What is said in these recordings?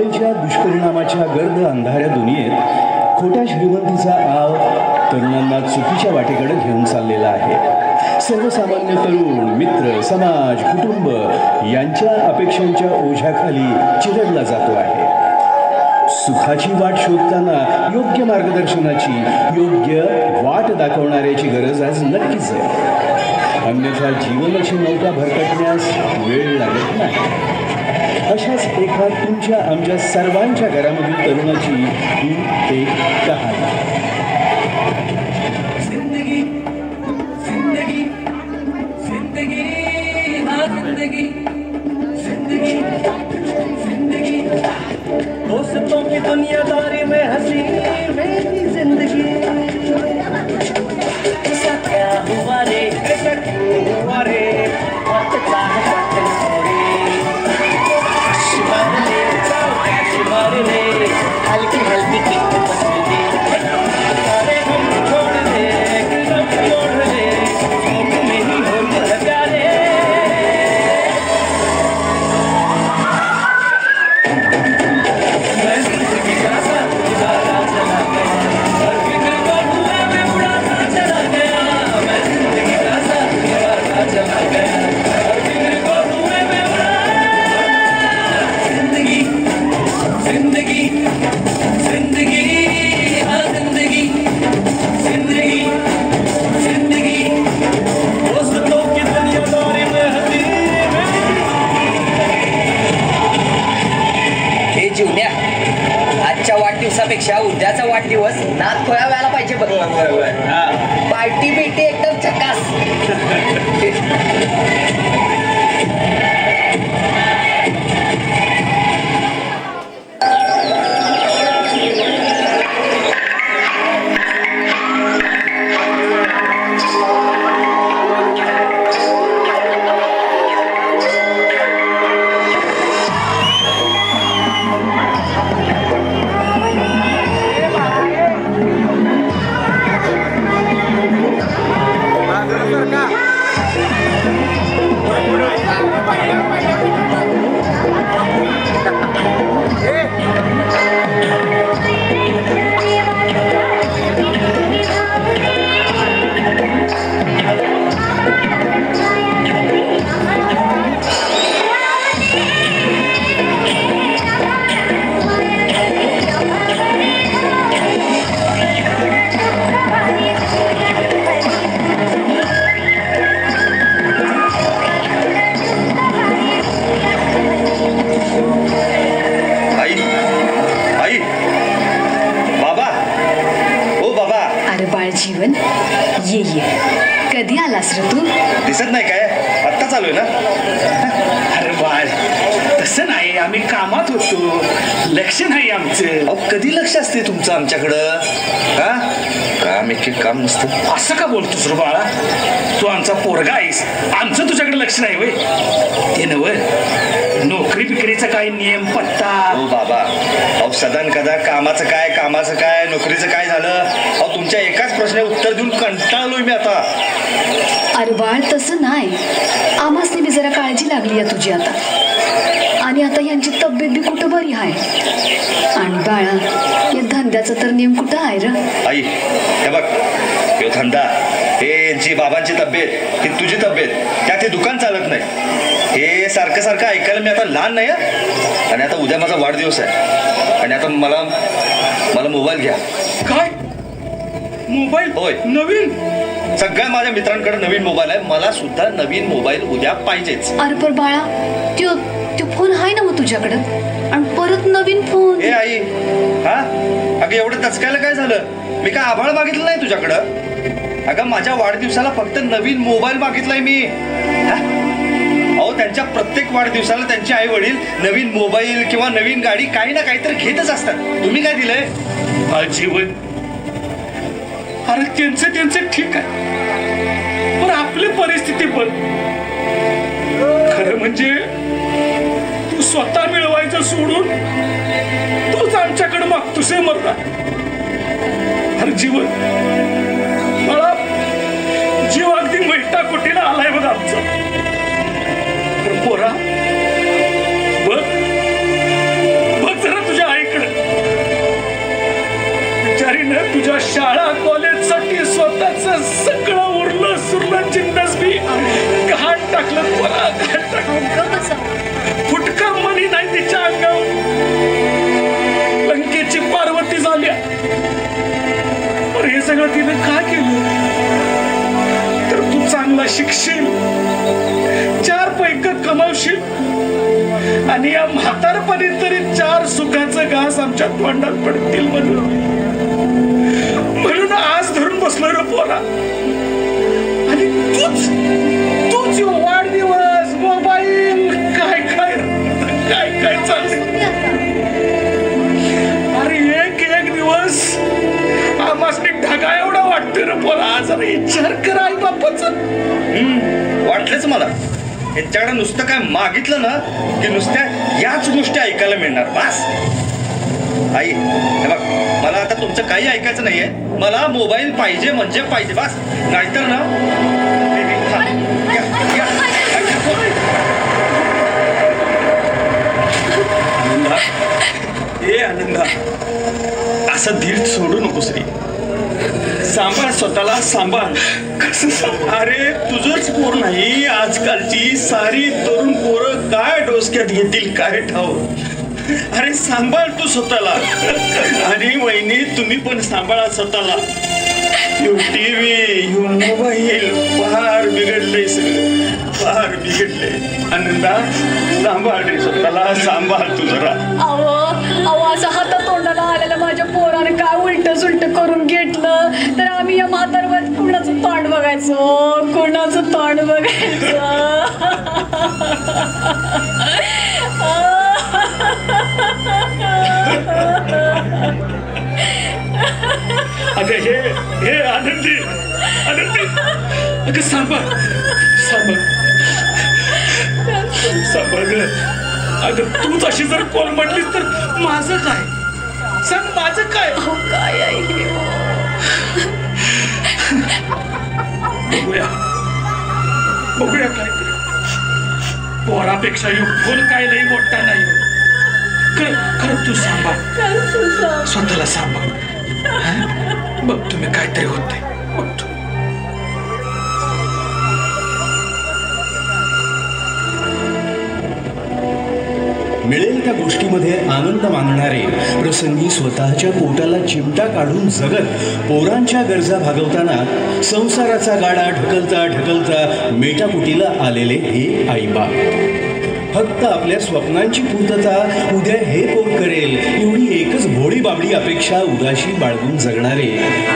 मोबाईलच्या दुष्परिणामाच्या गर्द अंधाऱ्या दुनियेत खोट्या श्रीमंतीचा आव तरुणांना चुकीच्या वाटेकडे घेऊन चाललेला आहे. सर्वसामान्य तरुण मित्र, समाज, कुटुंब यांच्या अपेक्षांच्या ओझ्याखाली चिरडला जातो आहे. सुखाची वाट शोधताना योग्य मार्गदर्शनाची, योग्य वाट दाखवणाऱ्याची गरज आज नक्कीच आहे. अन्यथा जीवनाची नौका भरकटण्यास वेळ लागत नाही. अशाच एका तुमच्या आमच्या सर्वांच्या घरामधील तरुणाची ही एक कहाणी. जिंदगी जिंदगी जिंदगी हाँ जिंदगी जिंदगी जिंदगी दोस्तों की दुनियादारी में हंसी मेरी जिंदगी ऐसा क्या हुआ रे, ऐसा क्यों हुआ रे, वक्त चाहत छोड़े शिमार ले हल्की हल्की टिक बसली अरे हम छोड़ दे एकदम छोड़ दे तुम नहीं हो लगा रे मैं जिंदगी का साथ निभाता चला गया हर फिक्र को धुएं में उड़ाता चला गया मैं जिंदगी का साथ निभाता चला गया हर फिक्र को धुएं में जिंदगी जिंदगी जिंदगी हाँ जिंदगी जिंदगी जिंदगी दोस्तों की दुनियादारी में हंसी हे जीवन्या, आजच्या वाढदिवसापेक्षा उद्याचा वाढदिवस नाद खोया व्हायला पाहिजे बघ. पार्टी बिटी एकदम झकास. जीवन ये कधी आलास रे तू? दिसत नाही काय? आत्ता चालू आहे ना? अरे बाळ, तसं नाही, आम्ही कामात होतो, लक्ष नाही आमचं. अहो कधी लक्ष असते तुमचं आमच्याकडं? हा काम एक काम नसतं. असं का बोलतोस रे बाळा? तू आमचा पोरगा आहेस, आमचं तुझ्याकडे लक्ष नाही वय? ते नव नोकरी बिकरीचा काय नियम पत्ता? हो बाबा, अहो सदन कदा कामाचं काय नोकरीचं काय झालं? अहो तुमच्या एकाच प्रश्नाला उत्तर देऊन कंटाळलोय मी आता. अरे बाळ, तसं नाही, आम्हासनी बी जरा काळजी लागली आहे तुझी आता. आणि आता यांची तब्येत बी कुठं बरी आहे. आणि बाळा, या धंद्याचा तर नेम कुठं आहे र? आई हे बघ, हे धंदा, हे यांची बाबांची तब्येत, ही तुझी तब्येत, त्यात हे दुकान चालत नाही. हे सारखं सारखं ऐकायला मी आता लहान नाही. आणि आता उद्या माझा वाढदिवस आहे आणि आता मला मोबाईल घ्या. काय मोबाईल? होय, नवीन? सगळ्या माझ्या मित्रांकडे नवीन मोबाईल आहे, मला सुद्धा नवीन मोबाईल उद्या पाहिजेच. अरे पण बाळा, तो फोन आहे ना मग तुझ्याकडं, आणि परत नवीन फोन? ए आई, हा अगं एवढं दचकायला काय झालं? मी काय आभाळ मागितलं नाही तुझ्याकडं. अगं माझ्या वाढदिवसाला फक्त नवीन मोबाईल मागितलाय मी. अहो त्यांच्या प्रत्येक वाढदिवसाला त्यांचे आई वडील नवीन मोबाईल किंवा नवीन गाडी काही ना काहीतरी घेतच असतात. तुम्ही काय दिलंय? जीवन, अरे त्यांचं ठीक आहे, पण आपली परिस्थिती पण. खरं म्हणजे तू स्वतः मिळवायचं सोडून तूच आमच्याकडे मागतोस मरला. अरे जीवन, मला जीव अगदी मैटा कुटीला आलाय बघ आमचा. पोरा, बघ जरा शाळा कॉलेजसाठी स्वतःच सगळं उरलं सुरलं जिन्नस बी घाण टाकलं पोरा, घाण टाकलं. फुटका मनी नाही तिच्या अंगावर. लंकेची पार्वती झाल्या. पण हे सगळं तिने का केलं? तर तू चांगला शिकशील, 4 पैक कमावशील आणि या म्हातारपणी तरी 4 सुखाचं घास आमच्या तोंडात पडतील म्हणून आज धरून बसलो रे पोरा. आणि तूच वाढदिवस, मोबाईल, काय काय काय काय चाललंय. अरे एक दिवस आमासने ढगा एवढा वाटतोय रे पोरा. जरा विचार कर आई बापाचा. वाटलंच मला. यांच्याकडे नुसतं काय मागितलं ना की नुसत्या याच गोष्टी ऐकायला मिळणार. बस आई, हे बघ, मला आता तुमचं काही ऐकायचं नाहीये. मला मोबाईल पाहिजे म्हणजे पाहिजे, बस. नाहीतर ना आनंदा, ए आनंदा, असं धीर सोडू नकोस रे. सांभाळ स्वतःला, सांभाळ. अरे तुझंच पोर नाही, आजकालची सारी तरुण पोरं काय डोसक्यात घेतील काय ठाव. अरे सांभाळ तू स्वतःला. आणि वहिनी तुम्ही पण सांभाळा स्वतःला. यू टीव्ही, यू मोबाईल, फार बिघडलंय सगळं, फार बिघडलंय. आनंदा सांभाळ रे स्वतःला, सांभाळ तू जरा. अहो असं हातात तोंडाला आलेलं माझ्या पोराने काय उलट सुलट करून घेतलं तर आम्ही या म्हातारवत कुणाचं तोंड बघायचं, कुणाचं तोंड बघायचं. अगं हे आनंदी, आनंदी, अगं सांभाळ, सांभाळ, सांभाळ ग. अगं तूच अशी जर कोलमडलीस तर माझं काय? सांग माझं काय? काय आहे बघूया, बघूया काय करू. पोरापेक्षा फोन काय लई मोठा नाही. खरं तू सांभाळ, स्वतःला सांभाळ. बघ तुम्ही काहीतरी होते बघतो. मिळेल त्या गोष्टीमध्ये आनंद मानणारे, प्रसंगी स्वतःच्या पोटाला चिमटा काढून जगत पोरांच्या गरजा भागवताना संसाराचा गाडा ढकलता ढकलता मेटाकुटीला आलेले हे आईबाप. फक्त आपल्या स्वप्नांची पूर्तता उद्या हे कोण करेल एवढी एकच भोळी बाबडी अपेक्षा उदाशी बाळगून जगणारे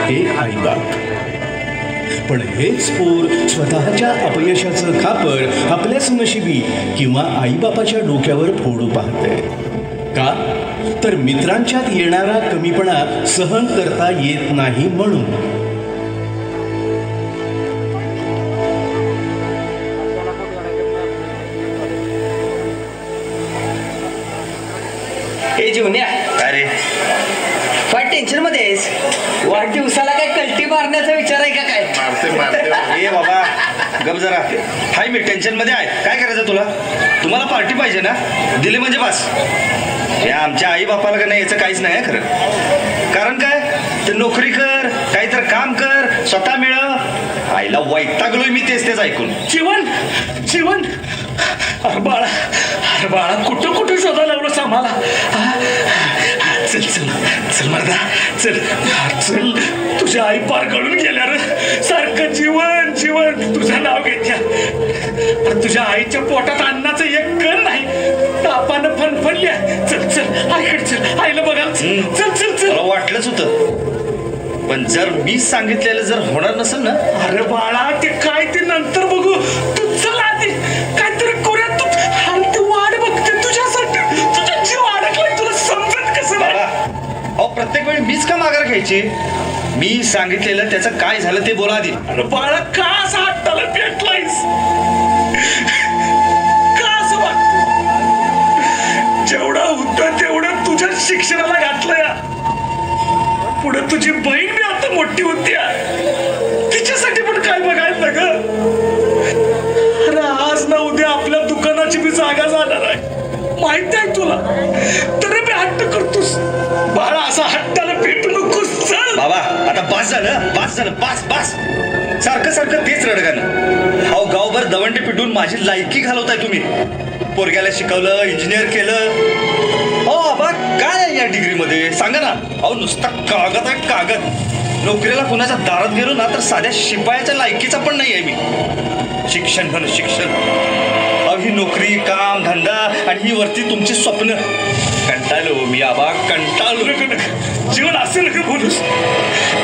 हे आईबाप. पण हेच पोर स्वतःच्या अपयशाचं खापर आपल्याच नशिबी किंवा आईबापाच्या डोक्यावर फोडू पाहते. का तर मित्रांच्यात येणारा कमीपणा सहन करता येत नाही म्हणून. हे जीवन्या, अरे काय टेन्शन मध्ये आहेस? वाढदिवसाला काय कल्टी मारण्याचा विचार आहे का काय? ए बाबा गप जरा. हाय मी टेन्शन मध्ये आहे. काय करायचं तुला? तुम्हाला पार्टी पाहिजे ना, दिली म्हणजे बस. हे आमच्या आई बापाला का नाही याचं काहीच नाही खरं. कारण काय, ते नोकरी कर, काहीतरी काम कर, स्वतः मिळ. आईला वैतागलोय मी तेच ऐकून. जीवन अरे बाळा कुठं कुठं शोधायला लावलं आम्हाला. चल चल चल मर्दा, चल चल. तुझ्या आई पार गळून गेल्या रे. सारखं जीवन जीवन तुझं नाव घेत्या. तुझ्या आईच्या पोटात अन्नाचं एक कण नाही, तापानं फणफणल्या. चल चल आईकडे चल, आईला बघा. चल चल चल. मला वाटलंच होतं, पण जर मी सांगितलेलं जर होणार नसेल ना. अरे बाळा ते काय ते नंतर बघू. तू चल आधी काहीतरी करूया. तू ती वाट बघते तुझ्यासाठी. तुझा जीव अडकलाय, तुला समजत कसं नाही? अहो प्रत्येक वेळी मीच का माघार घ्यायची? मी सांगितलेलं त्याचं काय झालं ते बोला आधी. अरे बाळा का असं हट्टाला पेटलायस? का असं वाटतं? जेवढं होतं तेवढं तुझ्या शिक्षणाला घातलंय. पुढे तुझी बहीण बी आता मोठी होती, तिच्यासाठी पण काय बघायला ग. अरे आज ना उद्या आपल्या दुकानाची बी जागा जाणार आहे, माहित आहे तुला. तरी मी हट्ट करतोस. बाळा असा हट्टाला पेटू नकोस. चल बाबा आता बास झालं, बास झालं, बास बास. सारखं सारखं तेच रडगाणं. अहो गावभर दवंडी पिटून माझी लायकी घालवताय तुम्ही. पोरग्याला शिकवलं, इंजिनियर केलं. अहो आबा काय आहे या डिग्रीमध्ये सांगा ना. अहो नुसता कागद आहे कागद. नोकरीला कुणाच्या दारात गेलो ना तर साध्या शिपायाच्या लायकीचा पण नाही आहे मी. शिक्षण म्हणून शिक्षण. अहो ही नोकरी, काम, धंदा आणि ही वरती तुमची स्वप्न. कंटाळलो मी आबा, कंटाळलो. जीवन असं नका बोलूस.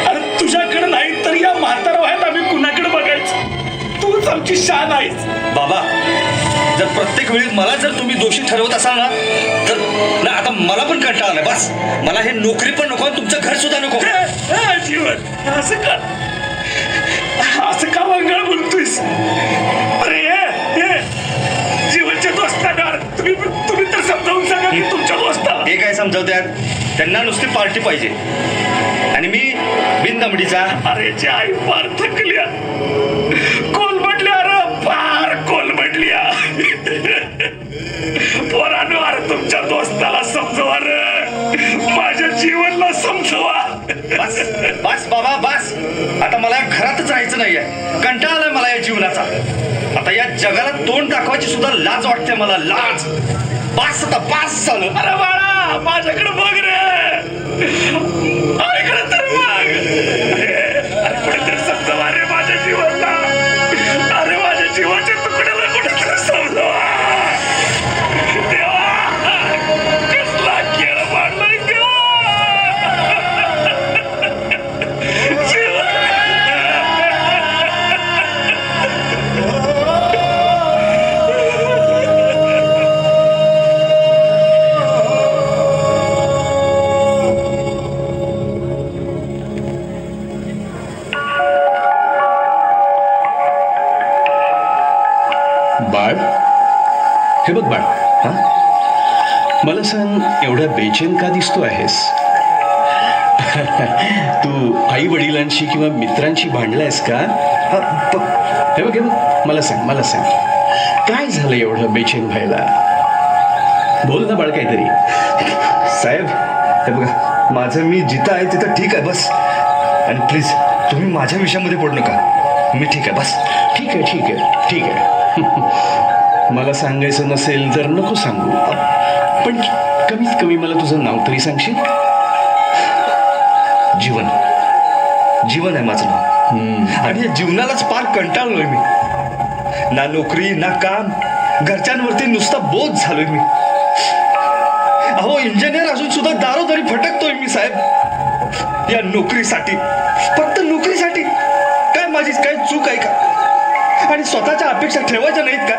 अरे तुझ्याकडे नाही तर या म्हातारा वयात आम्ही कुणाकडे बघायचं. तूच आमची शान आहेस. बाबा जर प्रत्येक वेळी मला जर तुम्ही दोषी ठरवत असाल ना तर ना आता मला पण कंटाळा नाही. बस मला हे नोकरी पण नको आणि तुमचं घर सुद्धा नको. जीवन असं का, असं का वांगळ बोलतोयस. अरे हे जीवनच्या दोस्तांना तुम्ही तर समजावून सांगा की तुमच्या दोस्ताला. हे काय समजवतात. त्यांना नुसती पार्टी पाहिजे आणि मी बिनदमडीचा. अरे जी आई फार थकल्या, कोलमडल्या. अरे फार कोलमडल्या. पोरांनो अरे तुमच्या दोस्ताला समजवा रे, माझ्या जीवनला समजवा. बस बस बाबा बस. आता मला या घरातच राहायचं नाहीये. कंटाळा आलाय मला या जीवनाचा. आता या जगाला तोंड दाखवायची सुद्धा लाज वाटते मला. लाज. बस आता बस झालं. अरे बाळा माझ्याकडे बघ रे, इकडे तर बघ. अरे कुठेतरी समजवा रे माझ्या जीवनला. अरे माझ्या जीवाच्या तुकड्याला कुठेतरी समजवा. देवा कसला खेळ मांडलाय देवा. बाळ, हे बघ बाळ, हा मला सांग, एवढा बेचैन का दिसतो आहेस? तू आई वडिलांशी किंवा मित्रांशी भांडलायस का? हे बघ, मला सांग, मला सांग, काय झालं एवढं बेचैन व्हायला? बोल ना बाळ काहीतरी. साहेब हे बघा, माझं मी जिथं आहे तिथं ठीक आहे बस. आणि प्लीज तुम्ही माझ्या विषयामध्ये पडू नका. मी ठीक आहे बस. ठीक आहे, ठीक आहे, ठीक आहे. मला सांगायचं नसेल तर नको सांगू, पण कमीत कमी मला तुझं नाव तरी सांगशील? जीवन. जीवन आहे माझं नाव. आणि या जीवनालाच फार कंटाळलोय मी. ना नोकरी ना काम, घरच्यांवरती नुसता बोध झालोय मी. अहो इंजिनियर असून सुद्धा दारोदारी फटकतोय मी साहेब या नोकरीसाठी. फक्त नोकरीसाठी. काय माझी काय चूक आहे का? आणि स्वतःच्या अपेक्षा ठेवायच्या नाहीत का?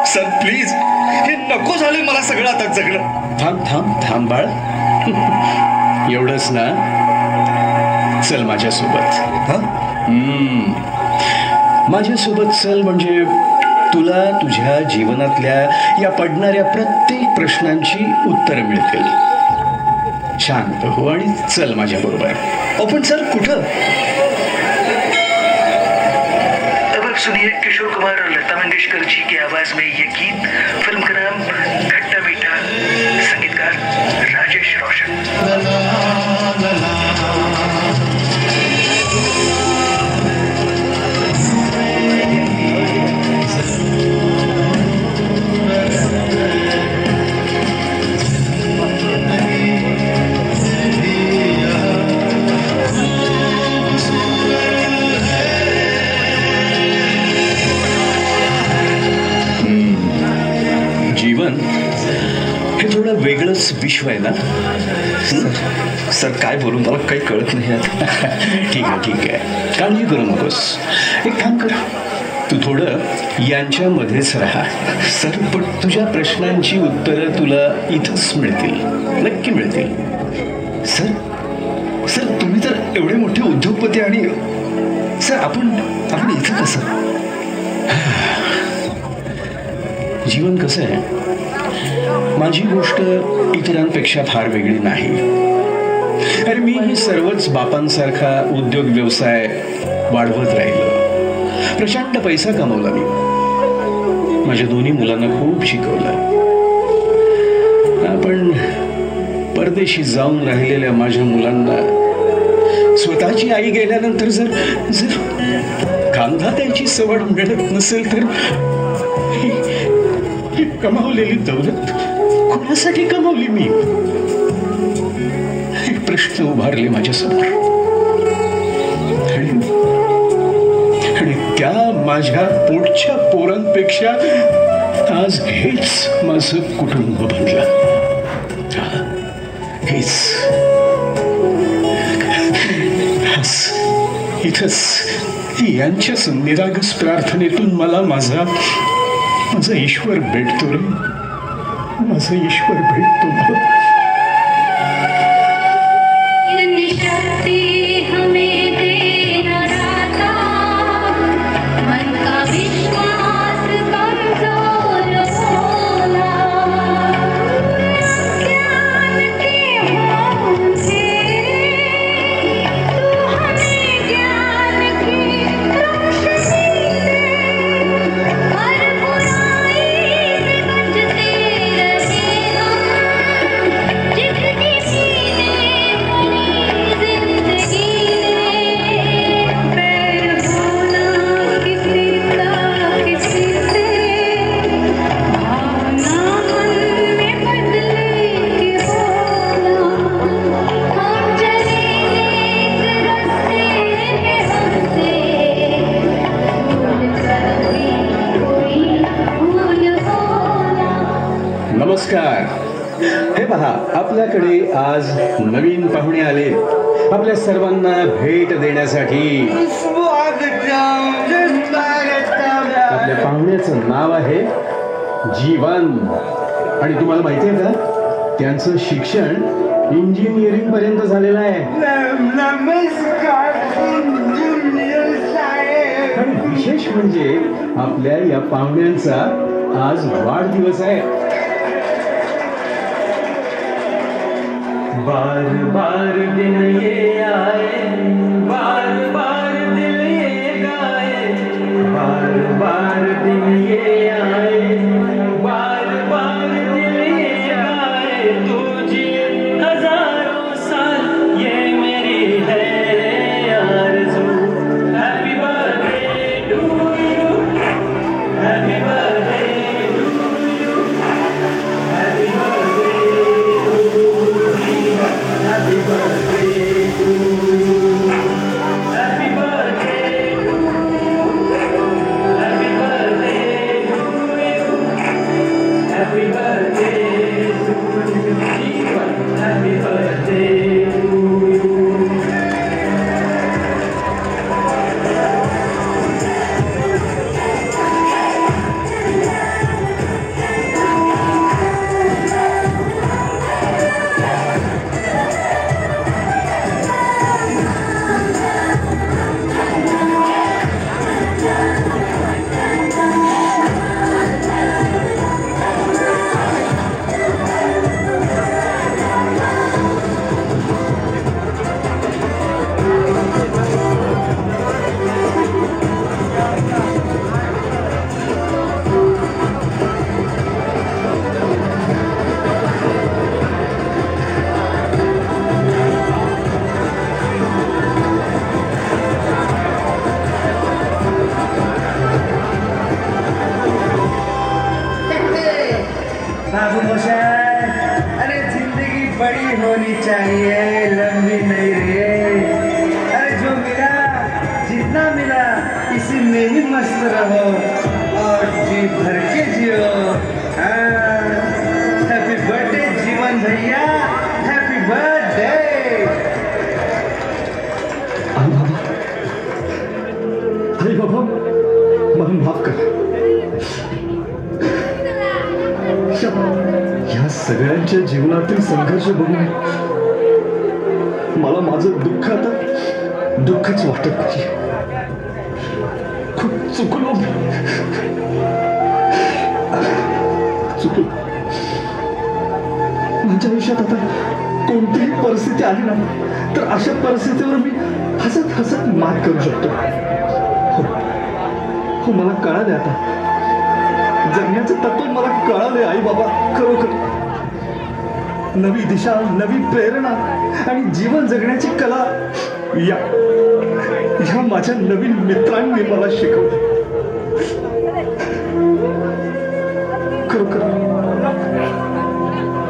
सर प्लीज, हे नको झालंय मला सगळं आता जगणं. थांब थांब थांब बाळ. एवढंच ना? चल माझ्यासोबत. माझ्यासोबत चल, म्हणजे तुला तुझ्या जीवनातल्या या पडणाऱ्या प्रत्येक प्रश्नांची उत्तरं मिळतील. शांत हो आणि चल माझ्या बरोबर. पण सर कुठं? सुनिए किशोर कुमार और लता मंगेशकर जी की आवाज में ये गीत. फिल्म का नाम खट्टा मीठा. संगीतकार राजेश रोशन. जीवन हे थोडं वेगळंच विश्व आहे ना? सर काय बोलू, मला काही कळत नाही आता. ठीक आहे, ठीक आहे, काळजी करू नकोस. एक काम कर, तू थोडं यांच्यामध्येच राहा. सर पण तुझ्या प्रश्नांची उत्तरं तुला इथंच मिळतील, नक्की मिळतील. सर सर तुम्ही तर एवढे मोठे उद्योगपती आणि सर आपण इथं कसं? जीवन कसं आहे, माझी गोष्ट इतरांपेक्षा फार वेगळी नाही. अरे मी सर्वच बापांसारखा उद्योग व्यवसाय वाढवत राहिलो. प्रचंड पैसा कमवला मी. माझ्या दोन्ही मुलांना खूप शिकवलं. पण परदेशी जाऊन राहिलेल्या माझ्या मुलांना स्वतःची आई गेल्यानंतर जर जर कांदा द्यायची सवड मिळत नसेल तर ही कमावलेली दौलत कोणासाठी कमावली मी? हे प्रश्न उभारले माझ्यासमोर आणि त्या माझ्या पोटच्या पोरांपेक्षा आज हेच माझं कुटुंब बनलं. हेच इथंच यांच्याच निरागस प्रार्थनेतून मला माझा ईश्वर भेटतो रे. माझा ईश्वर भेटतो मला. शक्ति हमें देना दाता, मन का विश्वास कमजोर होला, ज्ञान के मोह से तू हमें ज्ञान की रोशनी दे, हर बुराई से बचते रहे हम, जितनी सीने जिंदगी में पैर होना किसी का किसी से, भावना मन में बदले के बोला, हम चले इस रास्ते में हमसे, भूल कर भी कोई भूल होना. नमस्कार. हे पहा, आपल्याकडे आज नवीन पाहुणे आले आपल्या सर्वांना भेट देण्यासाठी. आपल्या पाहुण्याचं नाव आहे जीवन. आणि तुम्हाला माहिती आहे का, त्यांचं शिक्षण इंजिनिअरिंग पर्यंत झालेलं आहे. आणि विशेष म्हणजे आपल्या या पाहुण्यांचा आज वाढदिवस आहे. बार बार दिन ये आए, बार बार दिल ये गाए, बार बार दिन ये आए, बार बार दिल ये गाए, तू जिए हजारों साल ये मेरी है आरज़ू. Happy birthday to you, happy birthday to you, happy birthday. Happy birthday to you. Happy birthday to you. Happy birthday to you. Happy birthday to you. Happy birthday to you. बाबू मोशान, अरे जिंदगी बड़ी होनी चाहिए, लंबी नहीं रे. अरे जो मिला जितना मिला इसी में ही मस्त रहो और जी भर के जियो. हैप्पी बर्थडे जीवन भैया, हैप्पी बर्थडे. आई बाबा, मला माफ करा. या सगळ्यांच्या जीवनातील संघर्ष बघून मला माझं दुःख आता दुःखच वाटत नाही. खूप चुकलो. माझ्या आयुष्यात आता कोणतीही परिस्थिती आली ना तर अशा परिस्थितीवर मी हसत हसत मात करू शकतो. हो, मला कळाले आता. जगण्याचं तत्व मला कळाले आई बाबा. खरोखर नवी दिशा, नवी प्रेरणा आणि जीवन जगण्याची कला या माझ्या नवीन मित्रांनी मला शिकवलं. खरोखर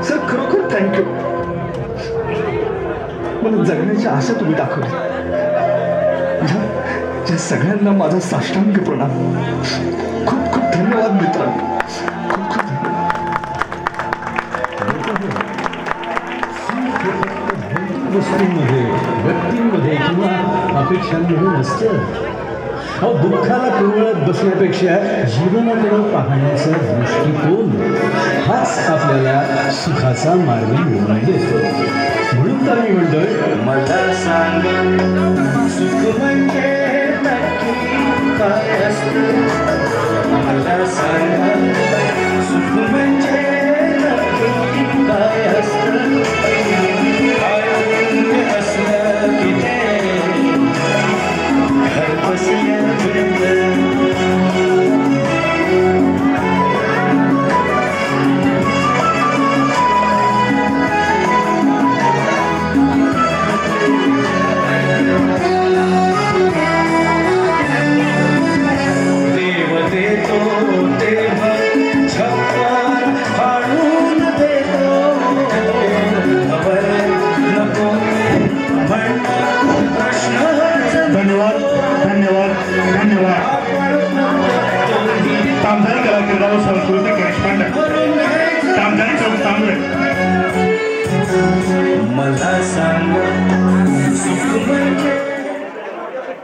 सर, खरोखर थँक्यू. मला जगण्याची आशा तुम्ही दाखवली. या सगळ्यांना माझा साष्टांग प्रणाम. खूप खूप धन्यवाद मित्रांनो. खूप खूप धन्यवाद. वस्तूंमध्ये, व्यक्तींमध्ये किंवा अपेक्षांमध्ये नसतं. दुःखाला कुरवळत बसण्यापेक्षा जीवनाकडे पाहण्याचा दृष्टिकोन हाच आपल्याला सुखाचा मार्ग मिळवून देतो. म्हणून तर मी म्हणतोय, मला सांग सुख म्हणजे नक्की काय असतं. मला सांग सुख म्हणजे नक्की काय असतं. आयुष्य असलं की ते घर बसल्या मिळतं. देव देतो देव छप्पर फाडून देतो. खबर नको प्रश्न. धन्यवाद धन्यवाद धन्यवाद. तामझारी कला केंद्रावर सांस्कृतिक करेस्पॉन्डंट तामझारी चौक तांबरे. मला सांग सुख म्हणजे